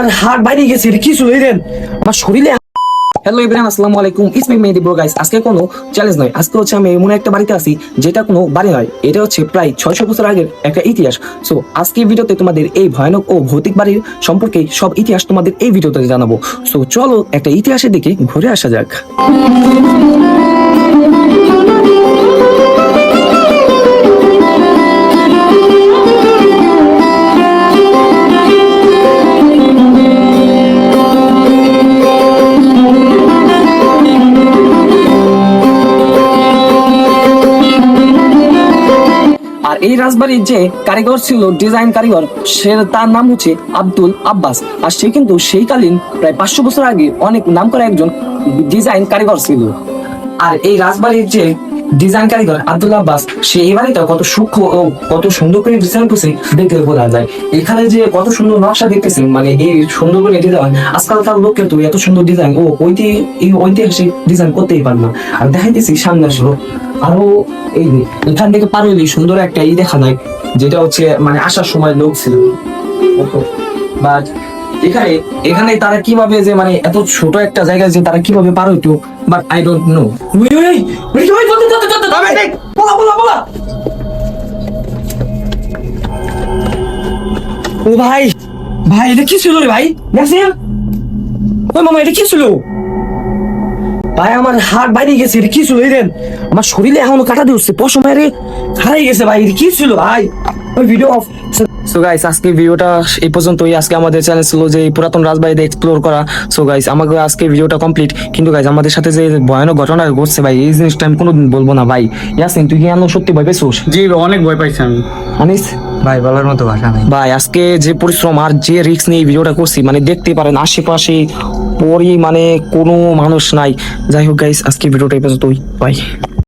আমার হাত বাইরে গেছে, এটা কি ছিল রে আমার শরীরে। হ্যালো এভরিওয়ান, আসসালামু আলাইকুম। It's me Mehedi bro guys. আজকে কোনো চ্যালেঞ্জ নয়, আজকে হচ্ছে আমি এমন একটা বাড়িতে আছি যেটা কোনো বাড়ি নয়, এটা হচ্ছে প্রায় 600 বছর আগের একটা ইতিহাস। সো আজকে ভিডিওতে তোমাদের এই ভয়ানক ও ভৌতিক বাড়ির সম্পর্কে সব ইতিহাস তোমাদের এই ভিডিওতে জানাবো। সো চলো একটা ইতিহাসের দিকে ঘুরে আসা যাক। আর এই রাজবাড়ির যে কারিগর ছিল, ডিজাইন কারিগর, সে তার নাম হচ্ছে আব্দুল আব্বাস। আর সে কিন্তু সেই কালীন প্রায় 500 বছর আগে অনেক নাম করা একজন ডিজাইন কারিগর ছিল। আর এই রাজবাড়ির যে ডিজাইন কারিগর আব্দুল আব্বাস, সে এই বাড়িটা কত সূক্ষ্ম ও কত সুন্দর করে ডিজাইন করছে দেখতে বোঝা যায়। এখানে যে কত সুন্দর নকশা দেখতেছেন, মানে এই সুন্দর করে ডিজাইন আজকালকার লোক কিন্তু এত সুন্দর ডিজাইন ও এই ঐতিহাসিক ডিজাইন করতেই পারে না। আর দেখাইতেছি সামনে আসলো আরো এই যে এখান থেকে পার হইলে সুন্দর একটা দেখা যায়, যেটা হচ্ছে মানে আসার সময় লোক ছিল। বাট এখানে তারা কিভাবে যে মানে এত ছোট একটা জায়গায় যে তারা কিভাবে পার হইতো, বাট আই ডোন্ট নো। ও ভাই, ভাই এটা কি ছিল রে ভাই? ওই মামা এটা কি ছিল ভাই? আমার হাত বাইরে গেছে, এটা কি ছিল রে? আমার শরীরে এখনো কাটা দিচ্ছে, পশম মেরে হারাই গেছে ভাই, এটা কি ছিল ভাই? ওই ভিডিও অফ। সো গাইস, আজকে ভিডিওটা এই পর্যন্তই। আজকে আমাদের চ্যানেল ছিল যে পুরাতন রাজবাড়িতে এক্সপ্লোর করা। সো গাইস, আমাকে আজকে ভিডিওটা কমপ্লিট। কিন্তু গাইস, আমাদের সাথে যে ভয়ানক ঘটনা ঘটছে ভাই, এই জিনিসটা আমি কোনোদিন বলবো না ভাই। ইয়াসিন, তুই কি সত্যি ভয় পেয়েছিস? জি, অনেক ভয় পাইছি আমি। আনিস ভাই বলার মতো ভাষা নেই ভাই, আজকে যে পরিশ্রম আর যে রিস্ক নিয়ে ভিডিওটা করছি, মানে দেখতে পারেন আশেপাশে মানে কোনো মানুষ নাই। যাই হোক গাইস, আজকে ভিডিওটা এই পর্যন্তই। বাই।